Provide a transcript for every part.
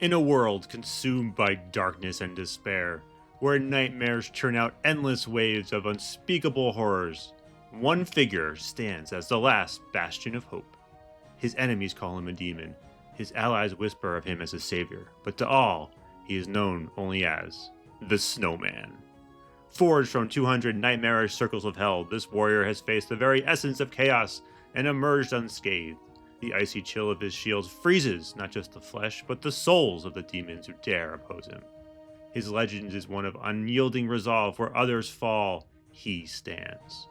In a world consumed by darkness and despair, where nightmares churn out endless waves of unspeakable horrors, one figure stands as the last bastion of hope. His enemies call him a demon, his allies whisper of him as a savior, but to all, he is known only as the Snowman. Forged from 200 nightmarish circles of hell, this warrior has faced the very essence of chaos and emerged unscathed. The icy chill of his shields freezes not just the flesh, but the souls of the demons who dare oppose him. His legend is one of unyielding resolve. Where others fall, he stands.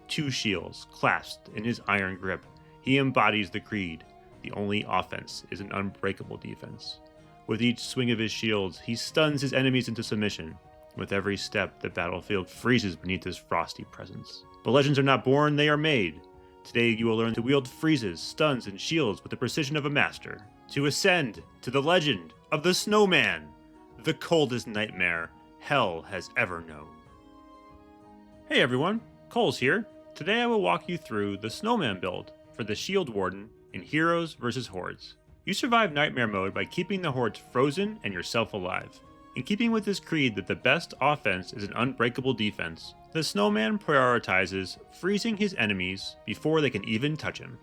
Two shields clasped in his iron grip, he embodies the creed: the only offense is an unbreakable defense. With each swing of his shields, he stuns his enemies into submission. With every step, the battlefield freezes beneath his frosty presence. But legends are not born, they are made. Today you will learn to wield freezes, stuns, and shields with the precision of a master, to ascend to the legend of the Snowman, the coldest nightmare hell has ever known. Hey everyone, Cole's here. Today I will walk you through the Snowman build for the Shield Warden in Heroes vs. Hordes. You survive Nightmare mode by keeping the Hordes frozen and yourself alive. In keeping with his creed that the best offense is an unbreakable defense, the Snowman prioritizes freezing his enemies before they can even touch him.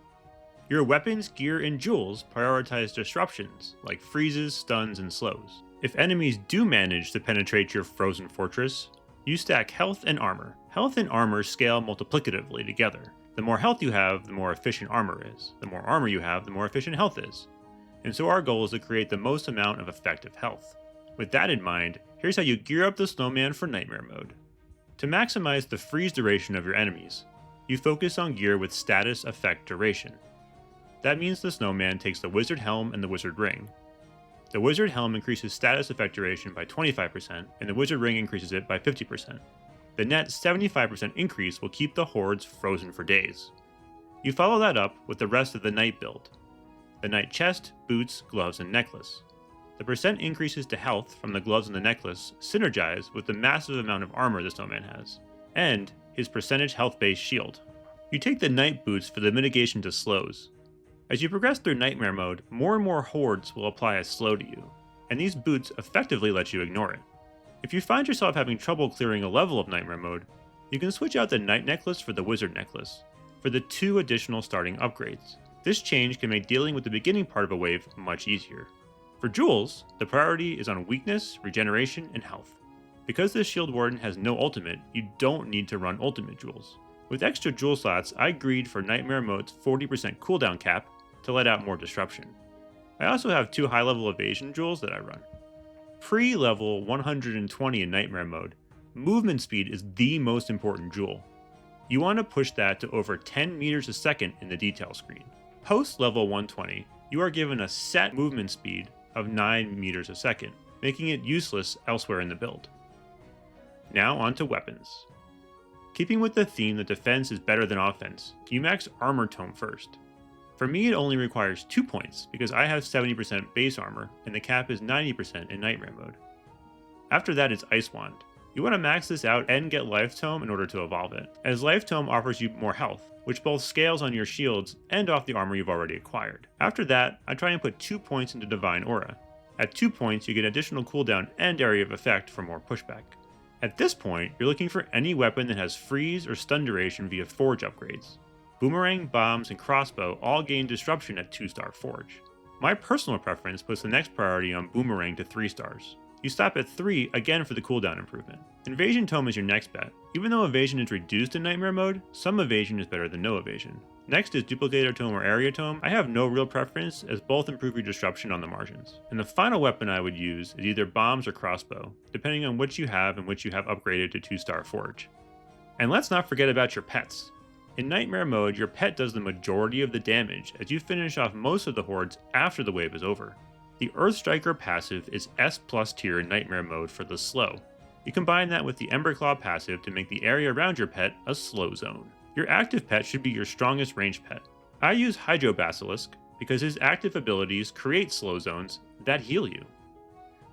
Your weapons, gear, and jewels prioritize disruptions like freezes, stuns, and slows. If enemies do manage to penetrate your frozen fortress, you stack health and armor. Health and armor scale multiplicatively together. The more health you have, the more efficient armor is. The more armor you have, the more efficient health is. And so our goal is to create the most amount of effective health. With that in mind, here's how you gear up the Snowman for Nightmare mode. To maximize the freeze duration of your enemies, you focus on gear with status effect duration. That means the Snowman takes the Wizard Helm and the Wizard Ring. The Wizard Helm increases status effect duration by 25%, and the Wizard Ring increases it by 50%. The net 75% increase will keep the Hordes frozen for days. You follow that up with the rest of the Knight build. The Knight chest, boots, gloves, and necklace. The percent increases to health from the gloves and the necklace synergize with the massive amount of armor the Snowman has, and his percentage health-based shield. You take the Knight boots for the mitigation to slows. As you progress through Nightmare mode, more and more Hordes will apply a slow to you, and these boots effectively let you ignore it. If you find yourself having trouble clearing a level of Nightmare mode, you can switch out the Knight necklace for the Wizard necklace, for the 2 additional starting upgrades. This change can make dealing with the beginning part of a wave much easier. For jewels, the priority is on weakness, regeneration, and health. Because the Shield Warden has no ultimate, you don't need to run ultimate jewels. With extra jewel slots, I agreed for Nightmare mode's 40% cooldown cap to let out more disruption. I also have 2 high-level evasion jewels that I run. Pre-level 120 in Nightmare mode, movement speed is the most important jewel. You want to push that to over 10 meters a second in the detail screen. Post-level 120, you are given a set movement speed of 9 meters a second, making it useless elsewhere in the build. Now on to weapons. Keeping with the theme that defense is better than offense, you max armor tome first. For me, it only requires 2 points because I have 70% base armor and the cap is 90% in Nightmare mode. After that is Ice Wand. You want to max this out and get Life Tome in order to evolve it, as Life Tome offers you more health, which both scales on your shields and off the armor you've already acquired. After that, I try and put 2 points into Divine Aura. At 2 points, you get additional cooldown and area of effect for more pushback. At this point, you're looking for any weapon that has freeze or stun duration via Forge upgrades. Boomerang, bombs, and crossbow all gain disruption at 2-star Forge. My personal preference puts the next priority on Boomerang to 3 stars. You stop at 3 again for the cooldown improvement. Invasion Tome is your next bet. Even though evasion is reduced in Nightmare mode, some evasion is better than no evasion. Next is Duplicator Tome or Area Tome. I have no real preference as both improve your disruption on the margins. And the final weapon I would use is either bombs or crossbow, depending on which you have and which you have upgraded to 2-star Forge. And let's not forget about your pets. In Nightmare mode, your pet does the majority of the damage as you finish off most of the Hordes after the wave is over. The Earthstriker passive is S+ tier in Nightmare mode for the slow. You combine that with the Emberclaw passive to make the area around your pet a slow zone. Your active pet should be your strongest ranged pet. I use Hydro Basilisk because his active abilities create slow zones that heal you.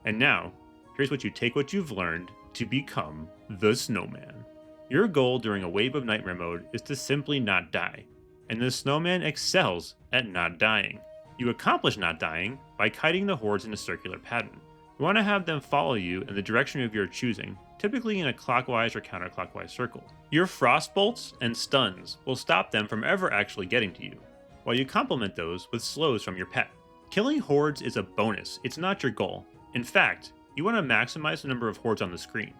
And now, here's what you take what you've learned to become the Snowman. Your goal during a wave of Nightmare mode is to simply not die, and the Snowman excels at not dying. You accomplish not dying by kiting the hordes in a circular pattern. You want to have them follow you in the direction of your choosing, typically in a clockwise or counterclockwise circle. Your frost bolts and stuns will stop them from ever actually getting to you, while you complement those with slows from your pet. Killing hordes is a bonus, it's not your goal. In fact, you want to maximize the number of hordes on the screen.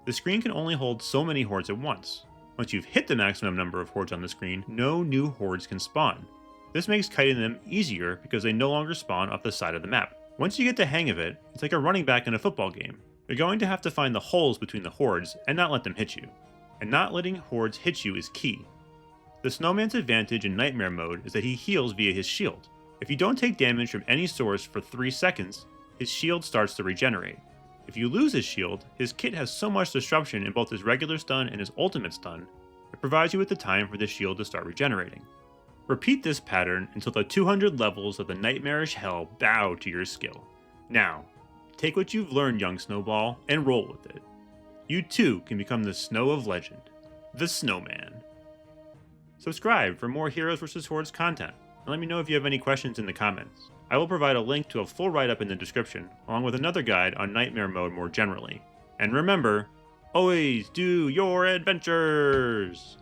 The screen can only hold so many hordes at once. Once you've hit the maximum number of hordes on the screen, no new hordes can spawn. This makes kiting them easier because they no longer spawn off the side of the map. Once you get the hang of it, it's like a running back in a football game. You're going to have to find the holes between the hordes and not let them hit you. And not letting hordes hit you is key. The Snowman's advantage in Nightmare mode is that he heals via his shield. If you don't take damage from any source for 3 seconds, his shield starts to regenerate. If you lose his shield, his kit has so much disruption in both his regular stun and his ultimate stun, it provides you with the time for the shield to start regenerating. Repeat this pattern until the 200 levels of the nightmarish hell bow to your skill. Now, take what you've learned, young Snowball, and roll with it. You too can become the Snow of Legend, the Snowman. Subscribe for more Heroes vs. Hordes content, and let me know if you have any questions in the comments. I will provide a link to a full write-up in the description, along with another guide on Nightmare mode more generally. And remember, always do your adventures!